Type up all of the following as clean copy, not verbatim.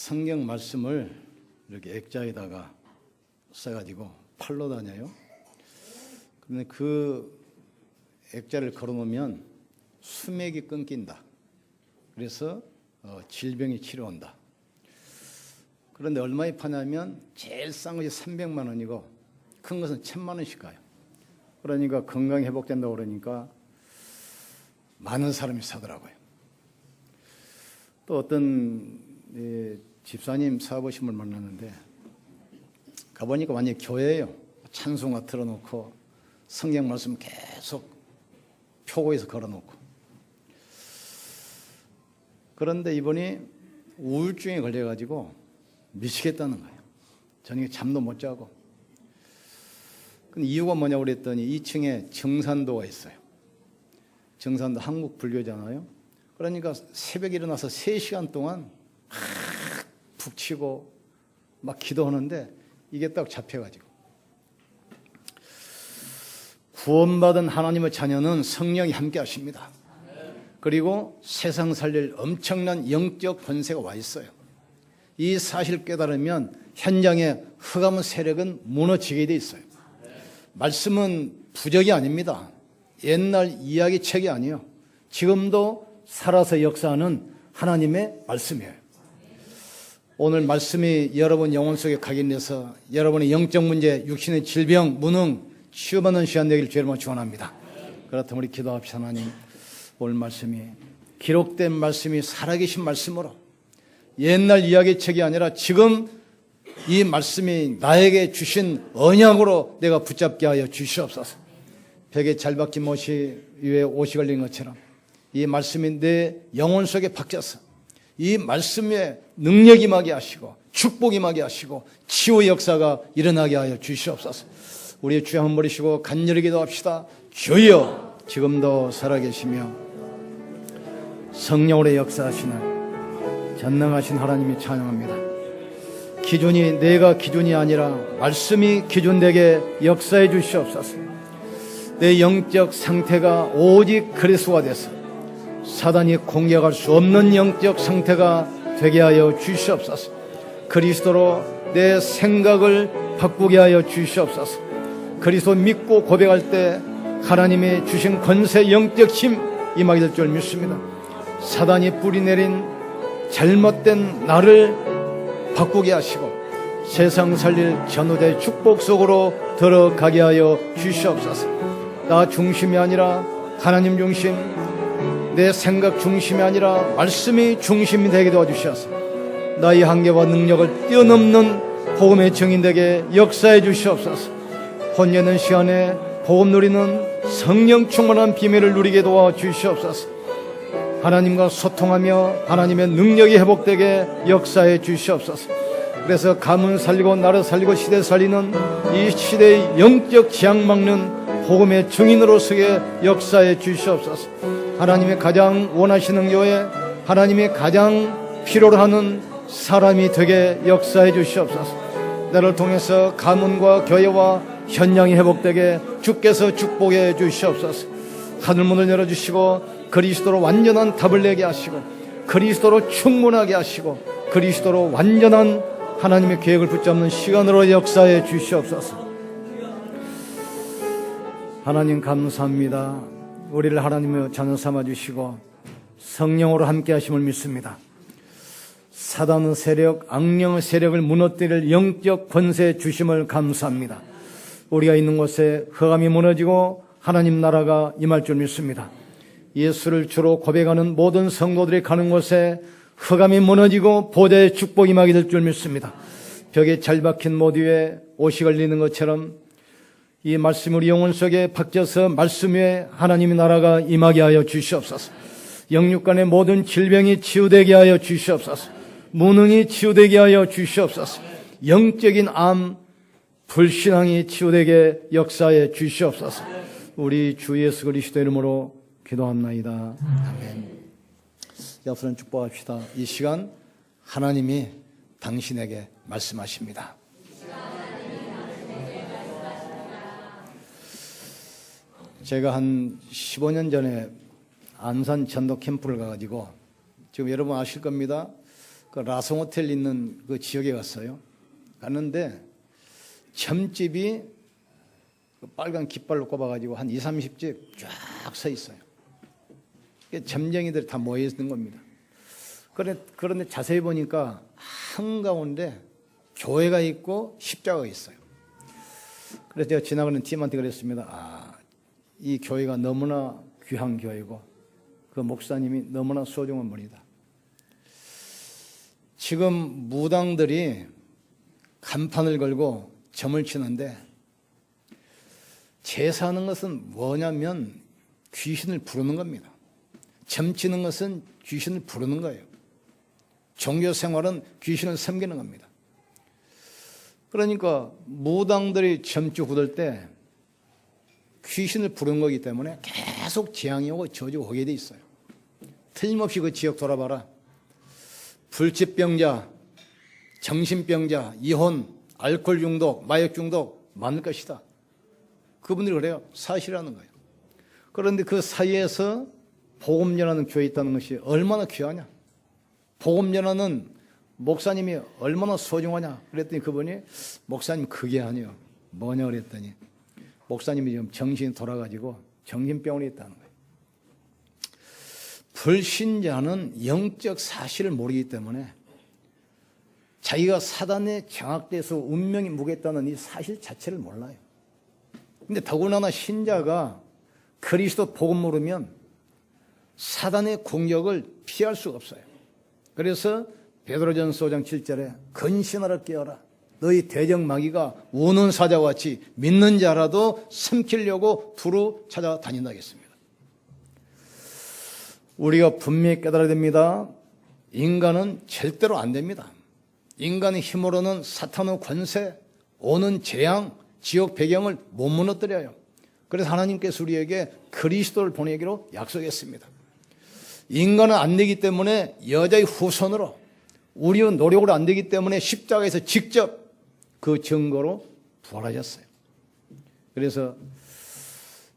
성경 말씀을 이렇게 액자에다가 써가지고 팔로 다녀요. 그런데 그 액자를 걸어놓으면 수맥이 끊긴다. 그래서 질병이 치료한다. 그런데 얼마에 파냐면 제일 싼 것이 300만 원이고 큰 것은 1000만 원씩 가요. 그러니까 건강이 회복된다고 그러니까 많은 사람이 사더라고요. 또 어떤 집사님 사업하신 분 만났는데 가보니까 완전히 교회예요. 찬송가 틀어놓고 성경 말씀 계속 표고에서 걸어놓고. 그런데 이분이 우울증에 걸려가지고 미치겠다는 거예요. 저녁에 잠도 못 자고. 근데 이유가 뭐냐고 그랬더니 2층에 정산도가 있어요. 정산도 한국 불교잖아요. 그러니까 새벽에 일어나서 3시간 동안 막 푹 치고 막 기도하는데 이게 딱 잡혀가지고. 구원받은 하나님의 자녀는 성령이 함께 하십니다. 그리고 세상 살릴 엄청난 영적 권세가 와 있어요. 이 사실을 깨달으면 현장의 흑암의 세력은 무너지게 돼 있어요. 말씀은 부적이 아닙니다. 옛날 이야기책이 아니에요. 지금도 살아서 역사하는 하나님의 말씀이에요. 오늘 말씀이 여러분 영혼 속에 각인돼서 여러분의 영적 문제, 육신의 질병, 무능 치유받는 시간 되길 주님으로 축원합니다. 그렇다면 우리 기도합시다. 하나님, 오늘 말씀이 기록된 말씀이 살아계신 말씀으로 옛날 이야기책이 아니라 지금 이 말씀이 나에게 주신 언약으로 내가 붙잡게 하여 주시옵소서. 벽에 잘 박힌 못이 위에 옷이 걸린 것처럼 이 말씀이 내 영혼 속에 박혀서 이 말씀에 능력이 임하게 하시고 축복이 임하게 하시고 치유의 역사가 일어나게 하여 주시옵소서. 우리의 죄 한번 버리시고 간절히 기도합시다. 주여, 지금도 살아계시며 성령으로 역사하시는 전능하신 하나님이 찬양합니다. 기준이 내가 기준이 아니라 말씀이 기준되게 역사해 주시옵소서. 내 영적 상태가 오직 그리스도가 돼서 사단이 공격할 수 없는 영적 상태가 되게 하여 주시옵소서. 그리스도로 내 생각을 바꾸게 하여 주시옵소서. 그리스도 믿고 고백할 때 하나님이 주신 권세 영적 힘 임하게 될 줄 믿습니다. 사단이 뿌리내린 잘못된 나를 바꾸게 하시고 세상 살릴 전후대 축복 속으로 들어가게 하여 주시옵소서. 나 중심이 아니라 하나님 중심, 내 생각 중심이 아니라 말씀이 중심이 되게 도와주셔서 나의 한계와 능력을 뛰어넘는 복음의 증인되게 역사해 주시옵소서. 혼연한 시간에 복음 누리는 성령 충만한 비밀을 누리게 도와주시옵소서. 하나님과 소통하며 하나님의 능력이 회복되게 역사해 주시옵소서. 그래서 가문 살리고 나라 살리고 시대 살리는 이 시대의 영적 지향 막는 복음의 증인으로 서게 역사해 주시옵소서. 하나님의 가장 원하시는 교회, 하나님이 가장 필요로 하는 사람이 되게 역사해 주시옵소서. 나를 통해서 가문과 교회와 현장이 회복되게 주께서 축복해 주시옵소서. 하늘문을 열어주시고 그리스도로 완전한 답을 내게 하시고 그리스도로 충분하게 하시고 그리스도로 완전한 하나님의 계획을 붙잡는 시간으로 역사해 주시옵소서. 하나님 감사합니다. 우리를 하나님의 자녀 삼아주시고 성령으로 함께 하심을 믿습니다. 사단의 세력, 악령의 세력을 무너뜨릴 영적 권세 주심을 감사합니다. 우리가 있는 곳에 흑암이 무너지고 하나님 나라가 임할 줄 믿습니다. 예수를 주로 고백하는 모든 성도들이 가는 곳에 흑암이 무너지고 보좌의 축복이 임하게 될 줄 믿습니다. 벽에 잘 박힌 못 위에 옷이 걸리는 것처럼 이 말씀이 우리 영혼 속에 박혀서 말씀 위에 하나님의 나라가 임하게 하여 주시옵소서. 영육간의 모든 질병이 치유되게 하여 주시옵소서. 무능이 치유되게 하여 주시옵소서. 영적인 암, 불신앙이 치유되게 역사해 주시옵소서. 우리 주 예수 그리스도 이름으로 기도합나이다. 아멘. 옆으로는 축복합시다. 이 시간 하나님이 당신에게 말씀하십니다. 제가 한 15년 전에 안산 전도 캠프를 가가지고 지금 여러분 아실 겁니다. 그 라송 호텔 있는 그 지역에 갔어요. 갔는데 점집이 그 빨간 깃발로 꼽아가지고 한 20, 30집 쫙 서 있어요. 점쟁이들이 다 모여 있는 겁니다. 그런데 자세히 보니까 한가운데 교회가 있고 십자가가 있어요. 그래서 제가 지나가는 팀한테 그랬습니다. 이 교회가 너무나 귀한 교회고 그 목사님이 너무나 소중한 분이다. 지금 무당들이 간판을 걸고 점을 치는데 제사하는 것은 뭐냐면 귀신을 부르는 겁니다. 점 치는 것은 귀신을 부르는 거예요. 종교 생활은 귀신을 섬기는 겁니다. 그러니까 무당들이 점주 굳을 때 귀신을 부른 거기 때문에 계속 재앙이 오고 저주가 오게 돼 있어요. 틀림없이 그 지역 돌아봐라. 불치병자, 정신병자, 이혼, 알코올 중독, 마약 중독 많을 것이다. 그분들이 그래요. 사실이라는 거예요. 그런데 그 사이에서 복음 전하는 교회에 있다는 것이 얼마나 귀하냐. 복음 전하는 목사님이 얼마나 소중하냐. 그랬더니 그분이 목사님 그게 아니에요. 뭐냐 그랬더니 목사님이 지금 정신이 돌아가지고 정신병원에 있다는 거예요. 불신자는 영적 사실을 모르기 때문에 자기가 사단에 장악돼서 운명이 무겠다는 이 사실 자체를 몰라요. 근데 더구나 신자가 그리스도 복음 모르면 사단의 공격을 피할 수가 없어요. 그래서 베드로전서 5장 7절에 근신하라 깨어라. 너희 대적마귀가 우는 사자와 같이 믿는 자라도 삼키려고 두루 찾아다닌다 하겠습니다. 우리가 분명히 깨달아야 됩니다. 인간은 절대로 안 됩니다. 인간의 힘으로는 사탄의 권세, 오는 재앙, 지옥 배경을 못 무너뜨려요. 그래서 하나님께서 우리에게 그리스도를 보내기로 약속했습니다. 인간은 안 되기 때문에 여자의 후손으로, 우리의 노력으로 안 되기 때문에 십자가에서 직접 그 증거로 부활하셨어요. 그래서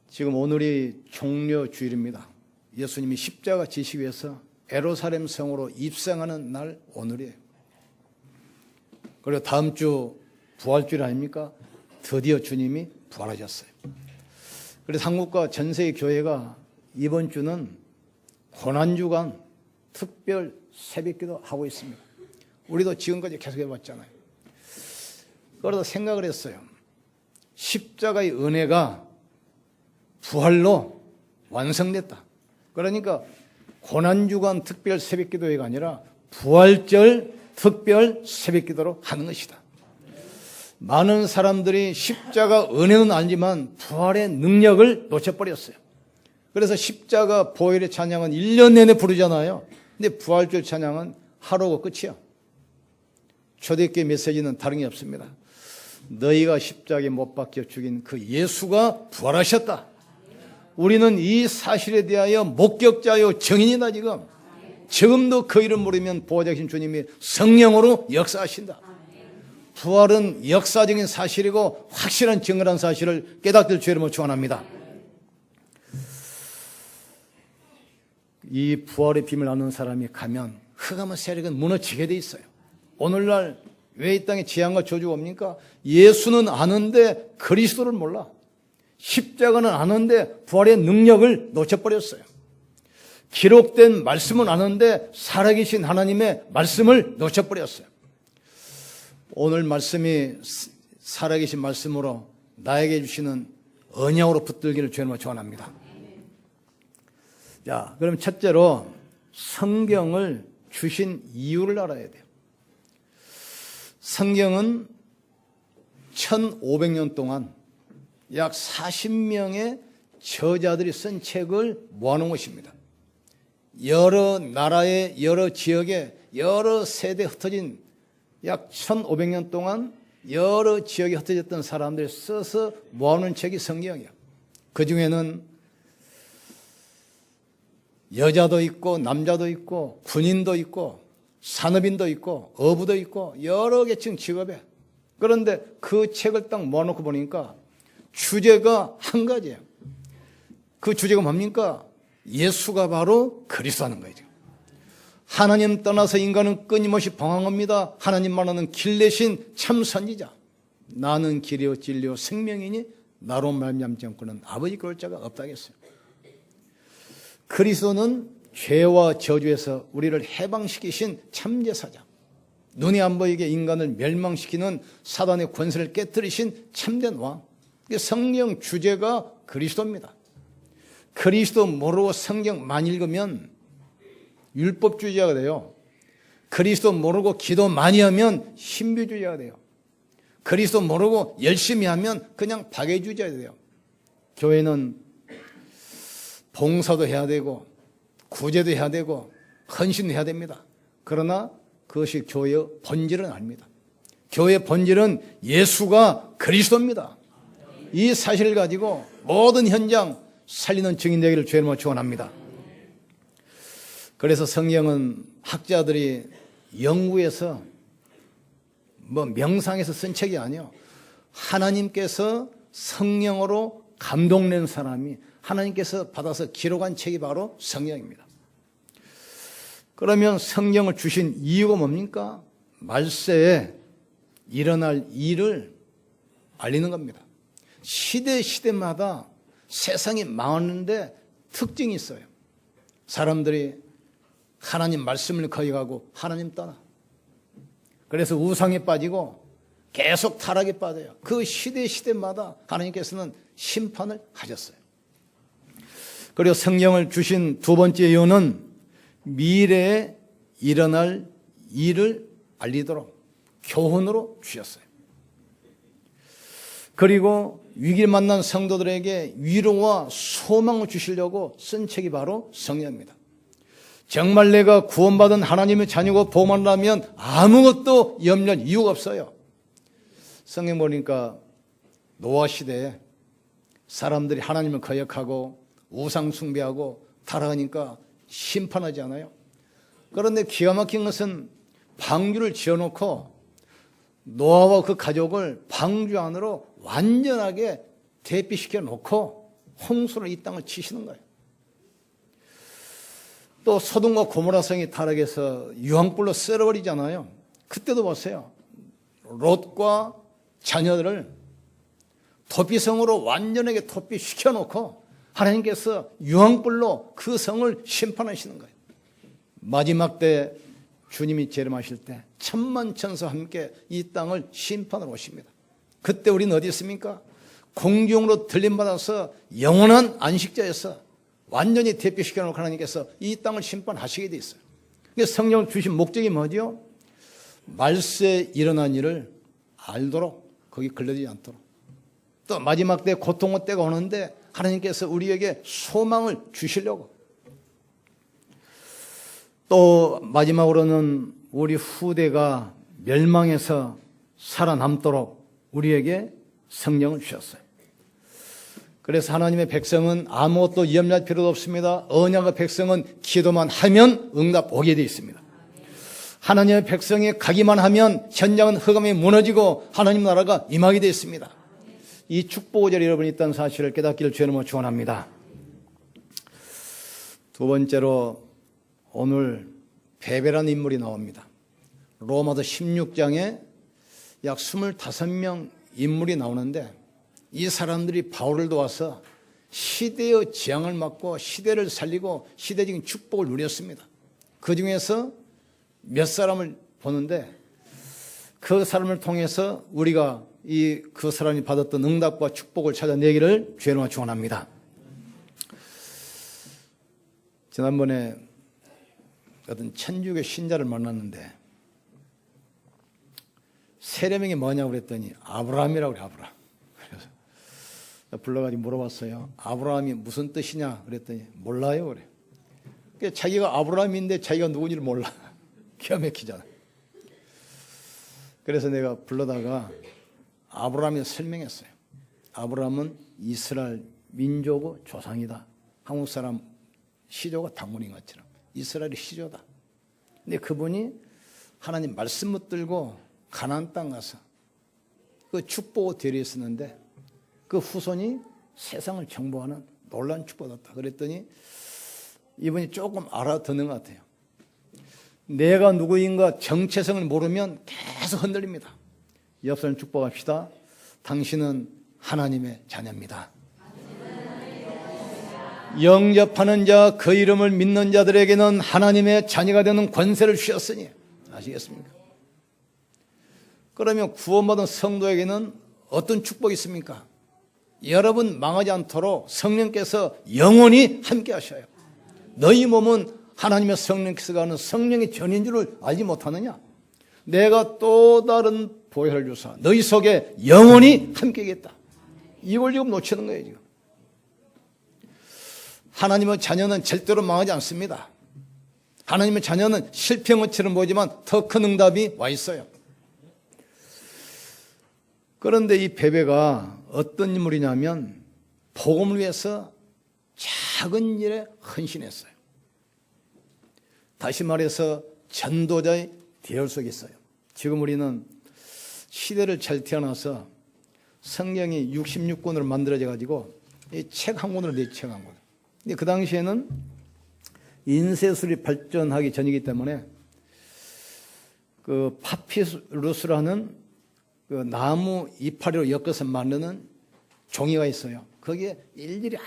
지금 오늘이 종려 주일입니다. 예수님이 십자가 지시기 위해서 예루살렘 성으로 입성하는 날 오늘이에요. 그리고 다음 주 부활주일 아닙니까? 드디어 주님이 부활하셨어요. 그래서 한국과 전 세계 교회가 이번 주는 고난주간 특별 새벽기도 하고 있습니다. 우리도 지금까지 계속 해봤잖아요. 그러다 생각을 했어요. 십자가의 은혜가 부활로 완성됐다. 그러니까 고난주간 특별 새벽기도회가 아니라 부활절 특별 새벽기도로 하는 것이다. 많은 사람들이 십자가 은혜는 알지만 부활의 능력을 놓쳐버렸어요. 그래서 십자가 보혈의 찬양은 1년 내내 부르잖아요. 근데 부활절 찬양은 하루고 끝이야. 초대교회 메시지는 다른 게 없습니다. 너희가 십자가에 못 박혀 죽인 그 예수가 부활하셨다. 우리는 이 사실에 대하여 목격자요 증인이다. 지금도 그 이름 모르면 보호자신 주님이 성령으로 역사하신다. 부활은 역사적인 사실이고 확실한 증거란 사실을 깨닫길 주의 이름으로 축원합니다. 이 부활의 비밀을 아는 사람이 가면 흑암의 세력은 무너지게 돼 있어요. 오늘날 왜 이 땅에 재앙과 저주가 옵니까? 예수는 아는데 그리스도를 몰라. 십자가는 아는데 부활의 능력을 놓쳐버렸어요. 기록된 말씀은 아는데 살아계신 하나님의 말씀을 놓쳐버렸어요. 오늘 말씀이 살아계신 말씀으로 나에게 주시는 언약으로 붙들기를 주님으로 축원합니다. 자, 그럼 첫째로 성경을 주신 이유를 알아야 돼요. 성경은 1500년 동안 약 40명의 저자들이 쓴 책을 모아놓은 것입니다. 여러 나라의 여러 지역에 여러 세대에 흩어진 약 1500년 동안 여러 지역에 흩어졌던 사람들이 써서 모아놓은 책이 성경이에요. 그 중에는 여자도 있고 남자도 있고 군인도 있고 산업인도 있고 어부도 있고 여러 계층 직업에. 그런데 그 책을 딱 모아놓고 보니까 주제가 한 가지예요. 그 주제가 뭡니까? 예수가 바로 그리스도라는 거예요. 하나님 떠나서 인간은 끊임없이 방황합니다. 하나님만은 길 내신 참 선지자. 나는 길이요 진리요 생명이니 나로 말미암지 않고는 아버지께 올 자가 없다겠어요. 그리스도는 죄와 저주에서 우리를 해방시키신 참제사장, 눈이 안 보이게 인간을 멸망시키는 사단의 권세를 깨뜨리신 참된 왕, 성령 주제가 그리스도입니다. 그리스도 모르고 성경만 읽으면 율법주의자가 돼요. 그리스도 모르고 기도 많이 하면 신비주의자가 돼요. 그리스도 모르고 열심히 하면 그냥 박애주의자가 돼요. 교회는 봉사도 해야 되고 구제도 해야 되고 헌신도 해야 됩니다. 그러나 그것이 교회의 본질은 아닙니다. 교회의 본질은 예수가 그리스도입니다. 이 사실을 가지고 모든 현장 살리는 증인 되기를 주의 이름으로 축원합니다. 그래서 성경은 학자들이 연구해서 명상해서 쓴 책이 아니에요. 하나님께서 성령으로 감동낸 사람이 하나님께서 받아서 기록한 책이 바로 성경입니다. 그러면 성경을 주신 이유가 뭡니까? 말세에 일어날 일을 알리는 겁니다. 시대마다 세상이 망하는데 특징이 있어요. 사람들이 하나님 말씀을 거역하고 하나님 떠나. 그래서 우상에 빠지고 계속 타락에 빠져요. 그 시대마다 하나님께서는 심판을 하셨어요. 그리고 성경을 주신 두 번째 이유는 미래에 일어날 일을 알리도록 교훈으로 주셨어요. 그리고 위기를 만난 성도들에게 위로와 소망을 주시려고 쓴 책이 바로 성경입니다. 정말 내가 구원받은 하나님의 자녀고 복음한다면 아무것도 염려할 이유가 없어요. 성경 보니까 노아 시대에 사람들이 하나님을 거역하고 우상 숭배하고 타락하니까 심판하지 않아요? 그런데 기가 막힌 것은 방주를 지어놓고 노아와 그 가족을 방주 안으로 완전하게 대피시켜 놓고 홍수로 이 땅을 치시는 거예요. 또 소돔과 고모라 성이 타락해서 유황불로 썰어버리잖아요. 그때도 보세요. 롯과 자녀들을 도피성으로 완전하게 도피시켜 놓고 하나님께서 유황불로 그 성을 심판하시는 거예요. 마지막 때 주님이 재림하실 때 천만 천사와 함께 이 땅을 심판하러 오십니다. 그때 우리는 어디 있습니까? 공중으로 들림받아서 영원한 안식자에서 완전히 대표시켜놓고 하나님께서 이 땅을 심판하시게 돼 있어요. 그래서 성령을 주신 목적이 뭐죠? 말세에 일어난 일을 알도록, 거기 걸려지지 않도록. 또 마지막 때 고통의 때가 오는데 하나님께서 우리에게 소망을 주시려고. 또 마지막으로는 우리 후대가 멸망해서 살아남도록 우리에게 성령을 주셨어요. 그래서 하나님의 백성은 아무것도 염려할 필요도 없습니다. 언약의 백성은 기도만 하면 응답 오게 되어 있습니다. 하나님의 백성이 가기만 하면 현장은 흑암이 무너지고 하나님 나라가 임하게 되어 있습니다. 이 축복을 여러분이 있다는 사실을 깨닫기를 주의 이름으로 축원합니다. 두 번째로 오늘 베베라는 인물이 나옵니다. 로마서 16장에 약 25명 인물이 나오는데 이 사람들이 바울을 도와서 시대의 재앙을 막고 시대를 살리고 시대적인 축복을 누렸습니다. 그 중에서 몇 사람을 보는데 그 사람을 통해서 우리가 그 사람이 받았던 응답과 축복을 찾아내기를 주의 이름으로 축원합니다. 지난번에 어떤 천주교 신자를 만났는데 세례명이 뭐냐고 그랬더니 아브라함이라고 그래. 아브라함. 그래서 불러가지고 물어봤어요. 아브라함이 무슨 뜻이냐 그랬더니 몰라요 그래. 그러니까 자기가 아브라함인데 자기가 누군지를 몰라. 기가 막히잖아. 그래서 내가 불러다가 아브라함이 설명했어요. 아브라함은 이스라엘 민족의 조상이다. 한국 사람 시조가 당군인 것처럼 이스라엘의 시조다. 근데 그분이 하나님 말씀 붙들고 가나안 땅 가서 그 축복을 대리했었는데 그 후손이 세상을 정복하는 놀라운 축복을 얻었다. 그랬더니 이분이 조금 알아듣는 것 같아요. 내가 누구인가 정체성을 모르면 계속 흔들립니다. 옆 사람 축복합시다. 당신은 하나님의 자녀입니다. 영접하는 자, 그 이름을 믿는 자들에게는 하나님의 자녀가 되는 권세를 주셨으니, 아시겠습니까? 그러면 구원받은 성도에게는 어떤 축복이 있습니까? 여러분 망하지 않도록 성령께서 영원히 함께 하셔요. 너희 몸은 하나님의 성령께서 가는 성령의 전인 줄을 알지 못하느냐? 내가 또 다른 보혈을 주사 너희 속에 영원히 함께 하겠다. 이걸 지금 놓치는 거예요, 지금. 하나님의 자녀는 절대로 망하지 않습니다. 하나님의 자녀는 실패한 것처럼 보이지만 더 큰 응답이 와 있어요. 그런데 이 베베가 어떤 인물이냐면 복음을 위해서 작은 일에 헌신했어요. 다시 말해서 전도자의 대열 속에 있어요. 지금 우리는 시대를 잘 태어나서 성경이 66권으로 만들어져 가지고 책 한 권으로 내 책 한 권. 근데 그 당시에는 인쇄술이 발전하기 전이기 때문에 그 파피루스라는 그 나무 이파리로 엮어서 만드는 종이가 있어요. 거기에 일일이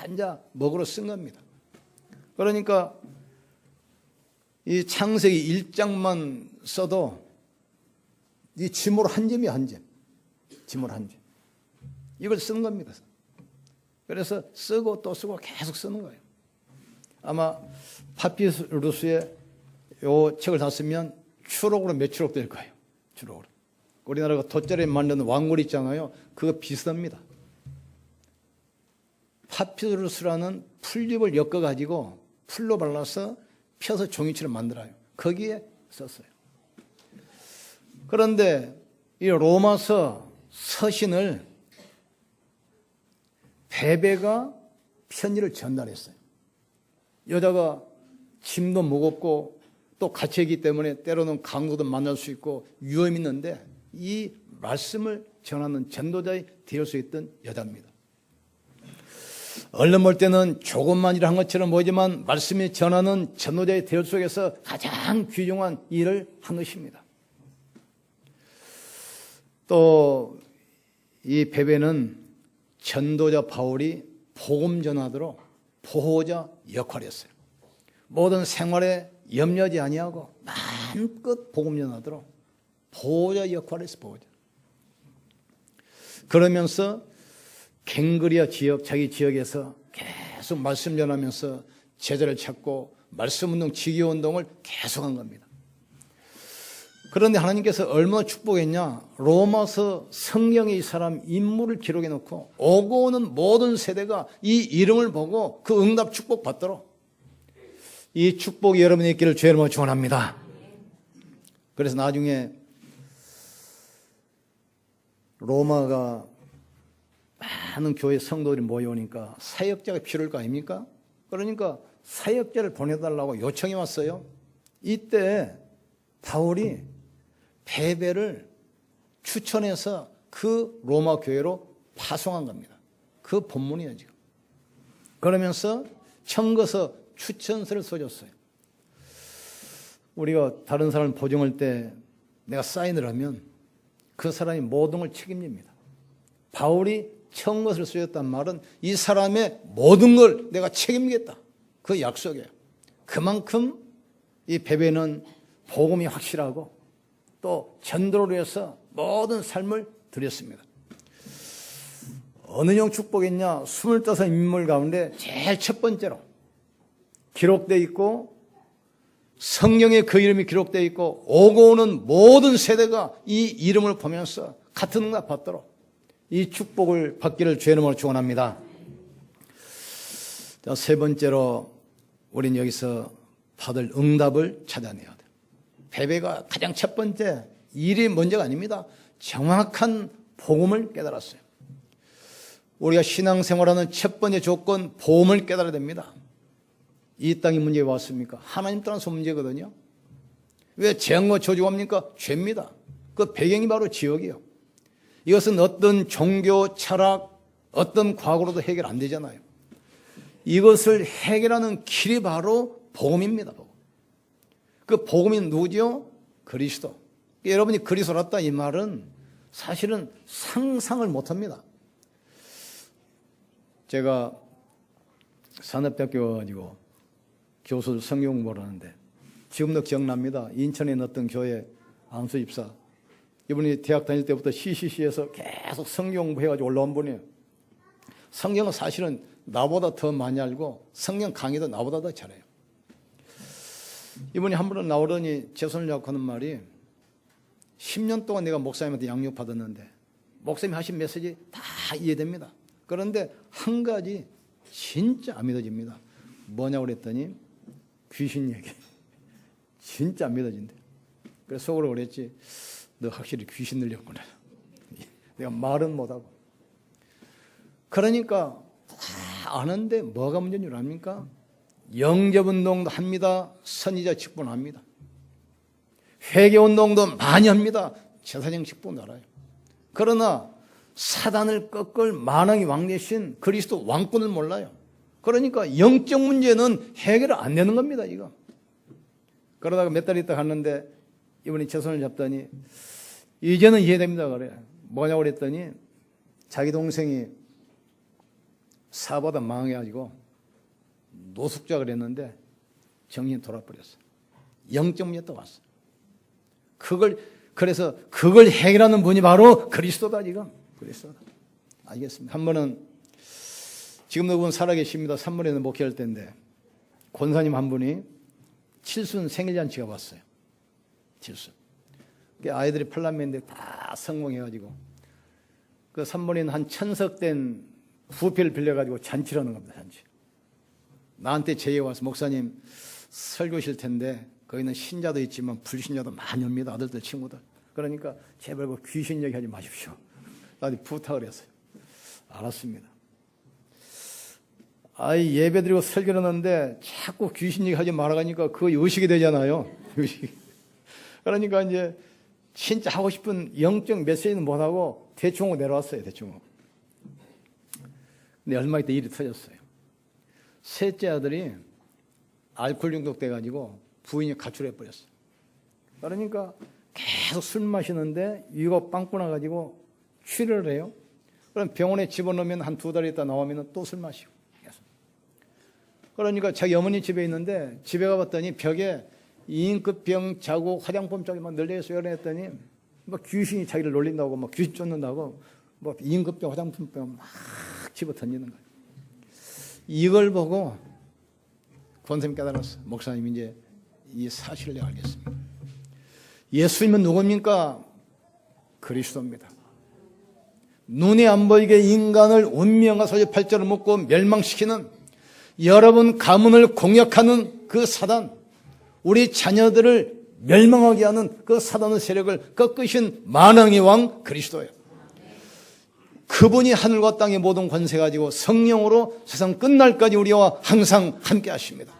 앉아 먹으러 쓴 겁니다. 그러니까 이 창세기 1장만 써도 이 지물 한 점이 한 점. 지물 한 점. 이걸 쓰는 겁니다. 그래서 쓰고 또 쓰고 계속 쓰는 거예요. 아마 파피루스에 요 책을 다 쓰면 추록으로 몇 추록 될 거예요. 추록으로. 우리나라가 돗자리에 만드는 왕골 있잖아요. 그거 비슷합니다. 파피루스라는 풀잎을 엮어가지고 풀로 발라서 펴서 종이처럼 만들어요. 거기에 썼어요. 그런데 이 로마서 서신을 베베가 편지를 전달했어요. 여자가 짐도 무겁고 또 갇혀있기 때문에 때로는 강도도 만날 수 있고 위험이 있는데 이 말씀을 전하는 전도자의 되어 수 있던 여자입니다. 얼른 볼 때는 조금만 일을 한 것처럼 보이지만 말씀이 전하는 전도자의 대열 속에서 가장 귀중한 일을 한 것입니다. 또 이 베베는 전도자 바울이 복음 전하도록 보호자 역할을 했어요. 모든 생활에 염려하지 아니하고 마음껏 복음 전하도록 보호자 역할을 했어요. 보호자. 그러면서 갱그리아 지역, 자기 지역에서 계속 말씀 전하면서 제자를 찾고 말씀운동, 지교운동을 계속한 겁니다. 그런데 하나님께서 얼마나 축복했냐. 로마서 성경에 이 사람 인물을 기록해 놓고 오고 오는 모든 세대가 이 이름을 보고 그 응답 축복 받도록 이 축복이 여러분의 있기를 주의 이름으로 축원합니다. 그래서 나중에 로마가 많은 교회 성도들이 모여오니까 사역자가 필요할 거 아닙니까? 그러니까 사역자를 보내달라고 요청이 왔어요. 이때 바울이 베베를 추천해서 그 로마 교회로 파송한 겁니다. 그 본문이에요, 지금. 그러면서 청거서 추천서를 써줬어요. 우리가 다른 사람을 보증할 때 내가 사인을 하면 그 사람이 모든 걸 책임집니다. 바울이 청것을 쓰였단 말은 이 사람의 모든 걸 내가 책임지겠다. 그 약속이에요. 그만큼 이 베베는 복음이 확실하고 또 전도를 위해서 모든 삶을 드렸습니다. 어느 형 축복했냐? 25인물 가운데 제일 첫 번째로 기록되어 있고 성경에 그 이름이 기록되어 있고 오고 오는 모든 세대가 이 이름을 보면서 같은 응답 받도록 이 축복을 받기를 주의 이름으로 축원합니다. 자, 세 번째로 우리는 여기서 받을 응답을 찾아내야 돼요. 베베가 가장 첫 번째 일이 문제가 아닙니다. 정확한 복음을 깨달았어요. 우리가 신앙생활하는 첫 번째 조건 복음을 깨달아야 됩니다. 이 땅이 문제가 왔습니까? 하나님 따라서 문제거든요. 왜 재앙과 저주합니까? 죄입니다. 그 배경이 바로 지옥이에요. 이것은 어떤 종교, 철학, 어떤 과거로도 해결 안 되잖아요. 이것을 해결하는 길이 바로 복음입니다. 복음. 그 복음이 누구죠? 그리스도. 여러분이 그리스도였다 이 말은 사실은 상상을 못합니다. 제가 산업대학교 가지고 교수 성경 공부를 하는데 지금도 기억납니다. 인천에 있는 어떤 교회 안수 집사, 이분이 대학 다닐 때부터 CCC에서 계속 성경 공부해가지고 올라온 분이에요. 성경은 사실은 나보다 더 많이 알고 성경 강의도 나보다 더 잘해요. 이분이 한 번은 나오더니 제 손을 잡고 하는 말이 10년 동안 내가 목사님한테 양육받았는데 목사님이 하신 메시지 다 이해됩니다. 그런데 한 가지 진짜 안 믿어집니다. 뭐냐고 그랬더니 귀신 얘기. 진짜 안 믿어진대. 그래서 속으로 그랬지, 너 확실히 귀신 들렸구나. 내가 말은 못하고. 그러니까 다 아는데 뭐가 문제인 줄 압니까? 영접운동도 합니다. 선지자 직분 합니다. 회개운동도 많이 합니다. 제사장 직분 알아요. 그러나 사단을 꺾을 만왕의 왕 대신 그리스도 왕권을 몰라요. 그러니까 영적 문제는 해결 안 되는 겁니다, 이거. 그러다가 몇 달 있다 갔는데 이분이 제 손을 잡더니 이제는 이해됩니다, 그래. 뭐냐고 그랬더니 자기 동생이 사보다 망해가지고 노숙자 그랬는데 정신이 돌아버렸어. 영적 문제 또 왔어. 그래서 그걸 해결하는 분이 바로 그리스도다, 지금. 그리스도다. 알겠습니다. 한 번은, 지금도 그분 살아계십니다. 3월에는 목회할 때인데, 권사님 한 분이 칠순 생일잔치가 왔어요. 칠순. 아이들이 팔남매인데 다 성공해가지고, 그 3월에는 한 천석된 부페를 빌려가지고 잔치를 하는 겁니다, 잔치. 나한테 제의 와서, 목사님, 설교실 텐데, 거기는 신자도 있지만 불신자도 많이 옵니다. 아들들, 친구들. 그러니까 제발 그 귀신 얘기하지 마십시오. 나한테 부탁을 했어요. 알았습니다. 아이 예배드리고 설교를 하는데 자꾸 귀신 얘기하지 말아가니까 그거 의식이 되잖아요. 의식. 그러니까 이제 진짜 하고 싶은 영적 메시지는 못하고 대충 내려왔어요. 대충. 근데 얼마 있다 일이 터졌어요. 셋째 아들이 알코올 중독돼가지고 부인이 가출해버렸어요. 그러니까 계속 술 마시는데 위가 빵꾸 나가지고 취를 해요. 그럼 병원에 집어넣으면 한 2달 있다 나오면 또 술 마시고. 그러니까 자기 어머니 집에 있는데 집에 가봤더니 벽에 임급병 자국 화장품 쪽에 막 널려있어요. 그랬더니 막 귀신이 자기를 놀린다고 막 귀신 쫓는다고 뭐 임급병 화장품병 막 집어 던지는 거예요. 이걸 보고 권사님 깨달았어. 목사님 이제 이 사실을 내가 알겠습니다. 예수님은 누굽니까? 그리스도입니다. 눈에 안 보이게 인간을 운명과 소재 팔자를 묶고 멸망시키는, 여러분 가문을 공격하는 그 사단, 우리 자녀들을 멸망하게 하는 그 사단의 세력을 꺾으신 만왕의 왕 그리스도예요. 그분이 하늘과 땅의 모든 권세 가지고 성령으로 세상 끝날까지 우리와 항상 함께 하십니다.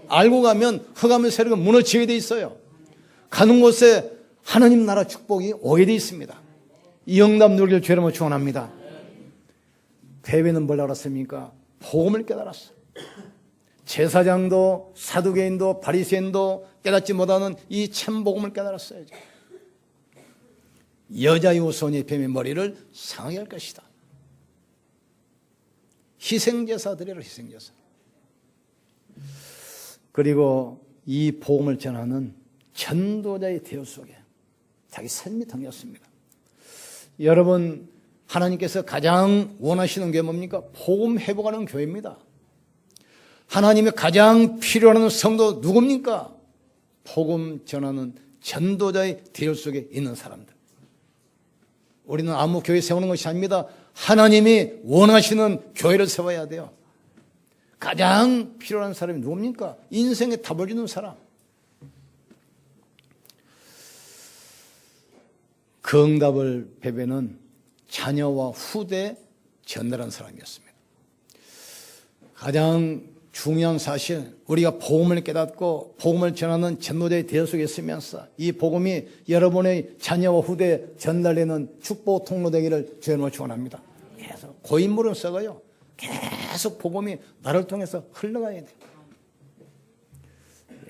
알고 가면 흑암의 세력은 무너지게 돼 있어요. 가는 곳에 하나님 나라 축복이 오게 돼 있습니다. 이 응답 누리길 주님으로 축원합니다. 대회는 뭘 알았습니까? 복음을 깨달았어. 제사장도 사두개인도 바리새인도 깨닫지 못하는 이 참 복음을 깨달았어요. 여자의 후손이 뱀의 머리를 상하게 할 것이다. 희생제사 드려라, 희생제사. 그리고 이 복음을 전하는 전도자의 대우 속에 자기 삶이 담겼습니다. 여러분, 하나님께서 가장 원하시는 게 뭡니까? 복음 회복하는 교회입니다. 하나님의 가장 필요한 성도 누굽니까? 복음 전하는 전도자의 대우 속에 있는 사람들. 우리는 아무 교회 세우는 것이 아닙니다. 하나님이 원하시는 교회를 세워야 돼요. 가장 필요한 사람이 누굽니까? 인생에 답을 주는 사람. 그 응답을 베베는 자녀와 후대에 전달한 사람이었습니다. 가장 중요한 사실, 우리가 복음을 깨닫고 복음을 전하는 전도자의 대여 속에 있으면서 이 복음이 여러분의 자녀와 후대에 전달되는 축복 통로 되기를 주님으로 축원합니다. 계속 고인물은 썩어요. 계속 복음이 나를 통해서 흘러가야 돼요.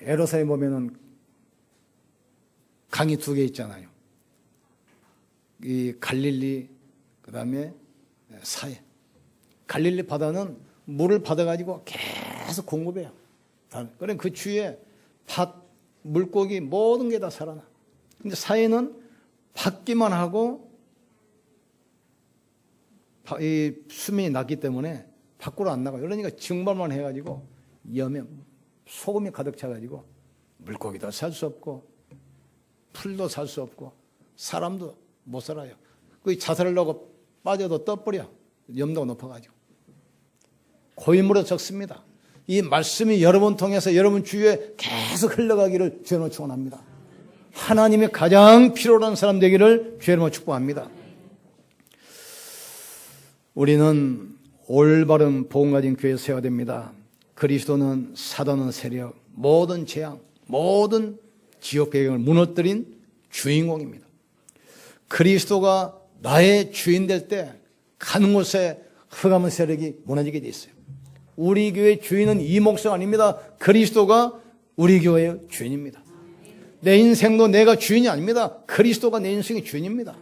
에로사에 보면은 강이 두 개 있잖아요. 이 갈릴리, 그 다음에 사해. 갈릴리 바다는 물을 받아가지고 계속 공급해요. 그럼 그 주위에 밭, 물고기 모든 게 다 살아나. 근데 사해는 받기만 하고 이 수면이 낮기 때문에 밖으로 안 나가요. 그러니까 증발만 해가지고 염에 소금이 가득 차가지고 물고기도 살 수 없고 풀도 살 수 없고 사람도 못 살아요. 그 자살하려고 빠져도 떠버려. 염도가 높아가지고. 고인물로 적습니다. 이 말씀이 여러분 통해서 여러분 주위에 계속 흘러가기를 주님으로 축원합니다. 하나님의 가장 필요한 사람 되기를 주님으로 축복합니다. 우리는 올바른 복음 가진 교회 세워야 됩니다. 그리스도는 사단은 세력, 모든 재앙, 모든 지옥 배경을 무너뜨린 주인공입니다. 그리스도가 나의 주인 될 때 가는 곳에 흑암의 세력이 무너지게 돼 있어요. 우리 교회의 주인은 이 목사가 아닙니다. 그리스도가 우리 교회의 주인입니다. 내 인생도 내가 주인이 아닙니다. 그리스도가 내 인생의 주인입니다.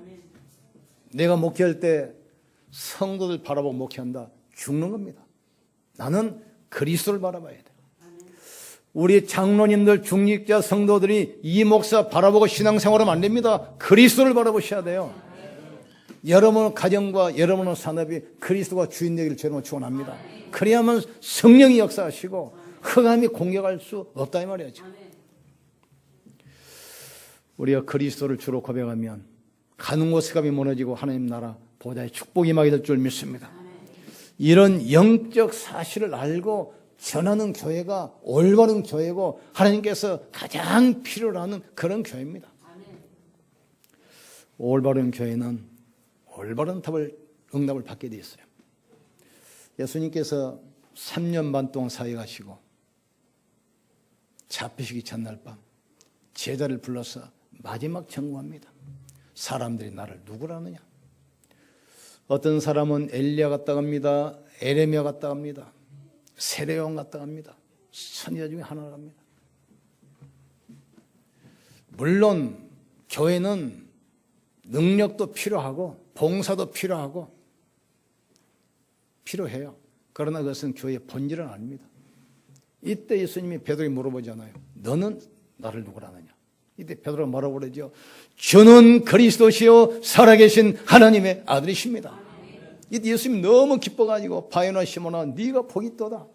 내가 목회할 때 성도들 바라보고 목회한다. 죽는 겁니다. 나는 그리스도를 바라봐야 돼요. 우리 장로님들, 중직자 성도들이 이 목사 바라보고 신앙생활하면 안 됩니다. 그리스도를 바라보셔야 돼요. 여러분 가정과 여러분의 산업이 그리스도가 주인 되기를 주님으로 축원합니다. 그래야만 성령이 역사하시고 흑암이 공격할 수 없다 이 말이죠. 우리가 그리스도를 주로 고백하면 가는 곳 흑암이 무너지고 하나님 나라 보좌의 축복이 임하게 될 줄 믿습니다. 이런 영적 사실을 알고 전하는 교회가 올바른 교회고 하나님께서 가장 필요로 하는 그런 교회입니다. 올바른 교회는 올바른 응답을 받게 되어 있어요. 예수님께서 3년 반 동안 사역에 가시고 잡히시기 전날 밤 제자를 불러서 마지막 청구합니다. 사람들이 나를 누구라느냐? 어떤 사람은 엘리야 같다고 합니다. 에레미야 같다고 합니다. 세례요한 같다고 합니다. 선지자 중에 하나라고 합니다. 물론 교회는 능력도 필요하고 봉사도 필요하고 필요해요. 그러나 그것은 교회의 본질은 아닙니다. 이때 예수님이 베드로에게 물어보잖아요. 너는 나를 누구라 하느냐? 이때 베드로가 뭐라고 그러죠? 주는 그리스도시요 살아계신 하나님의 아들이십니다. 이때 예수님이 너무 기뻐가지고 바요나 시몬아 네가 복이 있도다.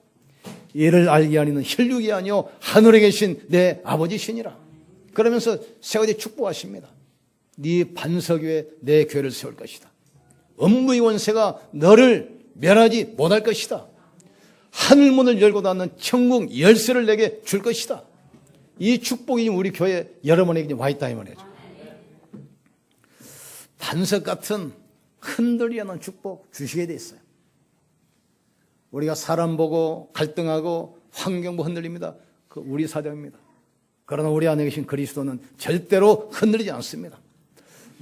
이를 알게 하니는 혈육이 아니요 하늘에 계신 내 아버지시니라. 그러면서 세 가지 축복하십니다. 네 반석 위에 내 교회를 세울 것이다. 음부의 원세가 너를 멸하지 못할 것이다. 하늘문을 열고 닫는 천국 열쇠를 내게 줄 것이다. 이 축복이 우리 교회 여러분에게 와 있다 이 말이죠. 반석 같은 흔들리지 않는 축복 주시게 돼 있어요. 우리가 사람 보고 갈등하고 환경 보고 흔들립니다. 그 우리 사정입니다. 그러나 우리 안에 계신 그리스도는 절대로 흔들리지 않습니다.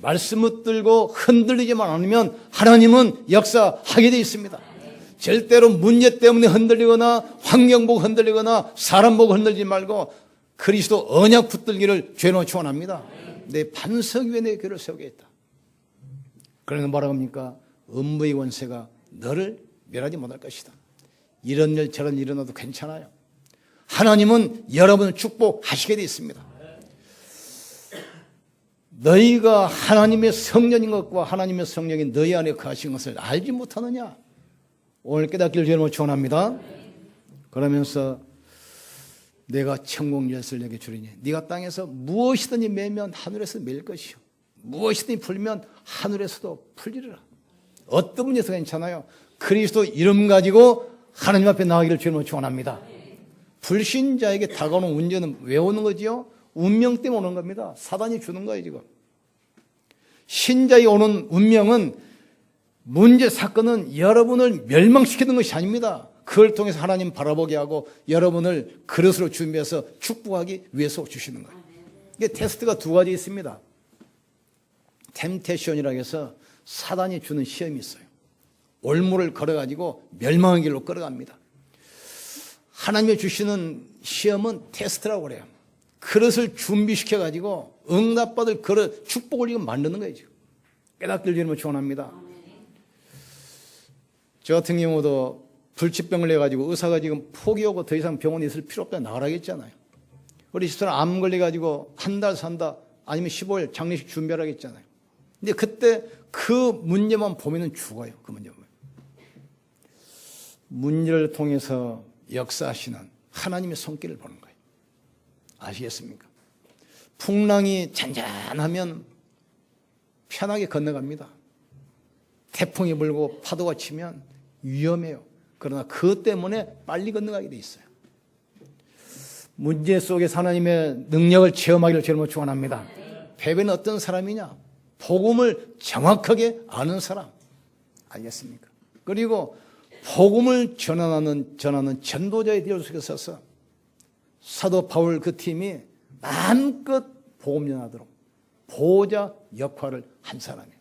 말씀을 들고 흔들리지만 않으면 하나님은 역사하게 되어 있습니다. 절대로 문제 때문에 흔들리거나 환경 보고 흔들리거나 사람 보고 흔들리지 말고 그리스도 언약 붙들기를 죄로 축원합니다. 내 반석 위에 내 교회를 세우게 했다. 그러면 뭐라고 합니까? 음부의 원세가 너를 멸하지 못할 것이다. 이런 일 저런 일 일어나도 괜찮아요. 하나님은 여러분을 축복하시게 되어 있습니다. 너희가 하나님의 성령인 것과 하나님의 성령이 너희 안에 거하신 것을 알지 못하느냐? 오늘 깨닫기를 주님으로 축원합니다. 그러면서 내가 천국 열쇠를 내게 주리니 네가 땅에서 무엇이든지 매면 하늘에서 매일 것이요 무엇이든지 풀면 하늘에서도 풀리리라. 어떤 문제에서 괜찮아요. 그리스도 이름 가지고 하나님 앞에 나가기를 주님으로 축원합니다. 불신자에게 다가오는 문제는 왜 오는 거지요? 운명 때문에 오는 겁니다. 사단이 주는 거예요 지금. 신자에 오는 운명은 문제 사건은 여러분을 멸망시키는 것이 아닙니다. 그걸 통해서 하나님 바라보게 하고 여러분을 그릇으로 준비해서 축복하기 위해서 주시는 거예요. 이게 테스트가 두 가지 있습니다. 템테션이라고 해서 사단이 주는 시험이 있어요. 올무를 걸어가지고 멸망의 길로 끌어갑니다. 하나님이 주시는 시험은 테스트라고 그래요. 그릇을 준비시켜가지고 응답받을 그런 축복을 지금 만드는 거예요. 지금. 깨닫길 주님을 축원합니다. 저 같은 경우도 불치병을 내가지고 의사가 지금 포기하고 더 이상 병원에 있을 필요 없다 나가라겠잖아요. 우리 집사람 암 걸려가지고 한 달 산다 아니면 15일 장례식 준비하라겠잖아요. 근데 그때 그 문제만 보면은 죽어요. 그 문제만. 문제를 통해서 역사하시는 하나님의 손길을 보는 거예요. 아시겠습니까? 풍랑이 잔잔하면 편하게 건너갑니다. 태풍이 불고 파도가 치면 위험해요. 그러나 그것 때문에 빨리 건너가게 돼 있어요. 문제 속에서 하나님의 능력을 체험하기를 주님으로 축원합니다. 베베는 어떤 사람이냐? 복음을 정확하게 아는 사람. 알겠습니까? 그리고 복음을 전하는 전도자의 되어 속에 서서 사도 바울 그 팀이 마음껏 복음 전하도록 보호자 역할을 한 사람이에요.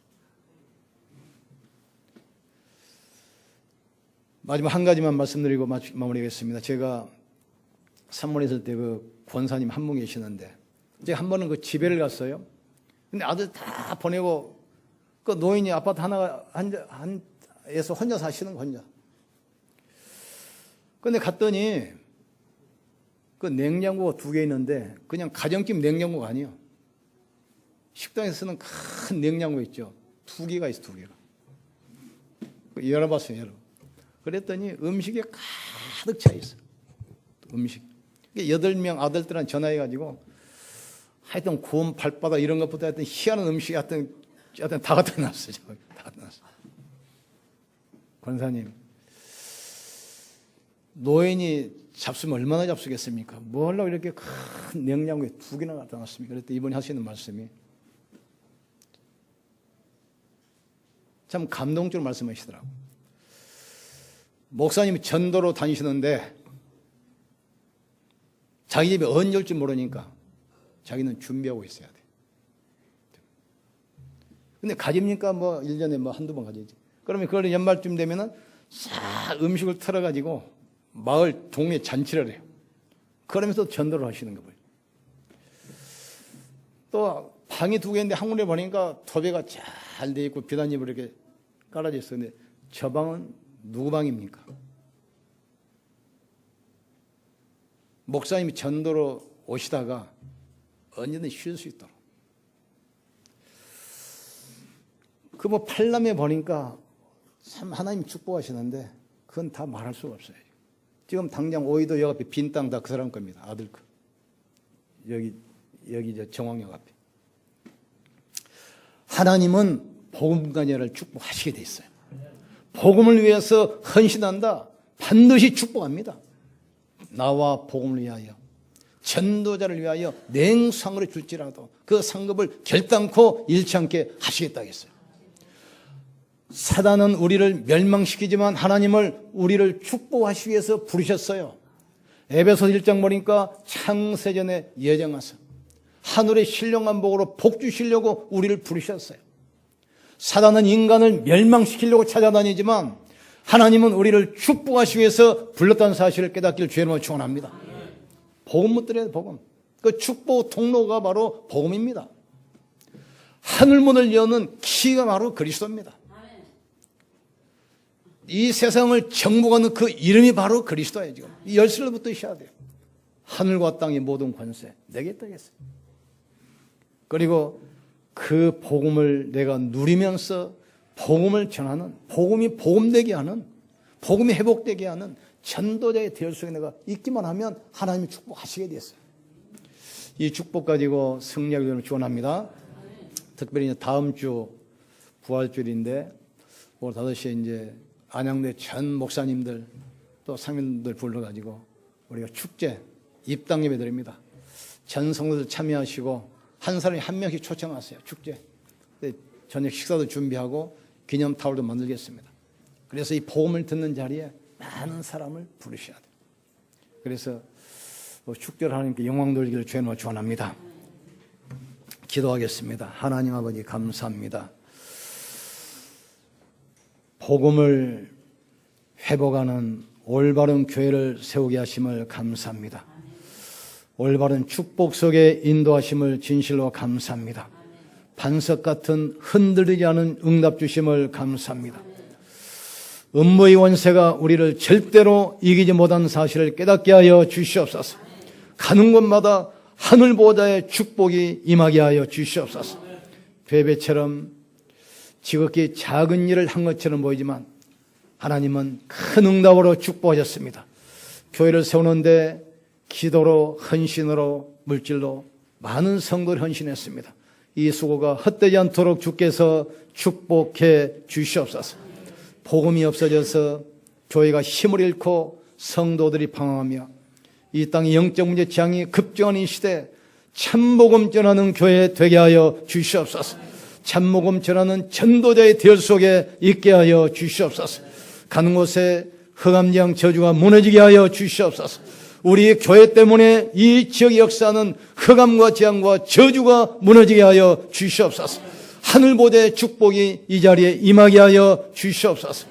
마지막 한 가지만 말씀드리고 마무리하겠습니다. 제가 산문에 있을 때 그 권사님 한 분 계시는데 제가 한 번은 그 집회를 갔어요. 근데 아들 다 보내고 그 노인이 아파트 한에서 혼자 사시는 거 혼자. 근데 갔더니 그 냉장고가 2개 있는데 그냥 가정집 냉장고가 아니에요. 식당에서 쓰는 큰 냉장고 있죠. 2개가 있어, 2개가. 열어봤어요, 여러분. 그랬더니 음식에 가득 차 있어요. 음식. 8명 아들들한테 전화해가지고 하여튼 구운 발바닥 이런 것보다 하여튼 희한한 음식이 하여튼 다 갖다 놨어요. 다 갖다 놨어요. 권사님, 노인이 잡수면 얼마나 잡수겠습니까? 뭐 하려고 이렇게 큰 냉장고에 2개나 갖다 놨습니까? 그랬더니 이번에 하시는 말씀이 참 감동적으로 말씀하시더라고요. 목사님이 전도로 다니시는데 자기 집에 언제 올지 모르니까 자기는 준비하고 있어야 돼. 근데 가집니까? 뭐 1년에 뭐 한두 번 가지지. 그러면 그걸 연말쯤 되면은 싹 음식을 털어가지고 마을 동네 잔치를 해요. 그러면서 전도를 하시는 거예요. 또 방이 2개인데 한 군데 보니까 도배가 잘 돼 있고 비단잎으로 이렇게 깔아져 있어요. 근데 저 방은 누구 방입니까? 목사님이 전도로 오시다가 언제든 쉴 수 있도록. 그 뭐 팔남에 보니까 참 하나님 축복하시는데 그건 다 말할 수가 없어요. 지금 당장 오이도 역 앞에 빈 땅 다 그 사람 겁니다. 아들 거. 여기 저 정황역 앞에. 하나님은 복음가녀를 축복하시게 돼 있어요. 복음을 위해서 헌신한다. 반드시 축복합니다. 나와 복음을 위하여 전도자를 위하여 냉상으로 줄지라도 그 상급을 결단코 잃지 않게 하시겠다 했어요. 사단은 우리를 멸망시키지만 하나님을 우리를 축복하시기 위해서 부르셨어요. 에베소 1장 보니까 창세전에 예정하사 하늘의 신령한 복으로 복 주시려고 우리를 부르셨어요. 사단은 인간을 멸망시키려고 찾아다니지만 하나님은 우리를 축복하시기 위해서 불렀다는 사실을 깨닫기를 주의 이름으로 축원합니다. 복음 묻더래요, 복음. 그 축복 통로가 바로 복음입니다. 하늘문을 여는 키가 바로 그리스도입니다. 이 세상을 정복하는 그 이름이 바로 그리스도예요. 지금 이 열쇠를 붙드셔야 돼요. 하늘과 땅의 모든 권세 내게 있다겠어요. 그리고 그 복음을 내가 누리면서 복음을 전하는, 복음이 복음되게 하는, 복음이 회복되게 하는 전도자의 대열 속에 내가 있기만 하면 하나님이 축복하시게 됐어요. 이 축복 가지고 승리하기 위해 축원합니다. 특별히 다음 주 부활주일인데 오늘 5시에 이제 안양대 전 목사님들 또 상인들 불러가지고 우리가 축제 입당 예배 드립니다. 전 성도들 참여하시고 한 사람이 한 명씩 초청하세요. 축제. 저녁 식사도 준비하고 기념 타월도 만들겠습니다. 그래서 이 복음을 듣는 자리에 많은 사람을 부르셔야 돼요. 그래서 축제를 하나님께 영광 돌리기를 주의 이름으로 축원합니다. 기도하겠습니다. 하나님 아버지 감사합니다. 복음을 회복하는 올바른 교회를 세우게 하심을 감사합니다. 올바른 축복 속에 인도하심을 진실로 감사합니다. 반석 같은 흔들리지 않은 응답 주심을 감사합니다. 음모의 원세가 우리를 절대로 이기지 못한 사실을 깨닫게 하여 주시옵소서. 가는 곳마다 하늘 보좌의 축복이 임하게 하여 주시옵소서. 베베처럼 지극히 작은 일을 한 것처럼 보이지만 하나님은 큰 응답으로 축복하셨습니다. 교회를 세우는데 기도로, 헌신으로, 물질로 많은 성도를 헌신했습니다. 이 수고가 헛되지 않도록 주께서 축복해 주시옵소서. 복음이 없어져서 교회가 힘을 잃고 성도들이 방황하며 이 땅의 영적 문제 재앙이 급증하는 이 시대에 참복음 전하는 교회 되게 하여 주시옵소서. 참복음 전하는 전도자의 대열 속에 있게 하여 주시옵소서. 가는 곳에 흑암재앙 저주가 무너지게 하여 주시옵소서. 우리 교회 때문에 이 지역의 역사는 흑암과 재앙과 저주가 무너지게 하여 주시옵소서. 하늘 보좌의 축복이 이 자리에 임하게 하여 주시옵소서.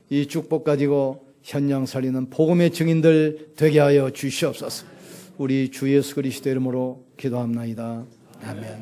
이 축복 가지고 현장 살리는 복음의 증인들 되게 하여 주시옵소서. 우리 주 예수 그리스도 이름으로 기도합나이다. 아멘.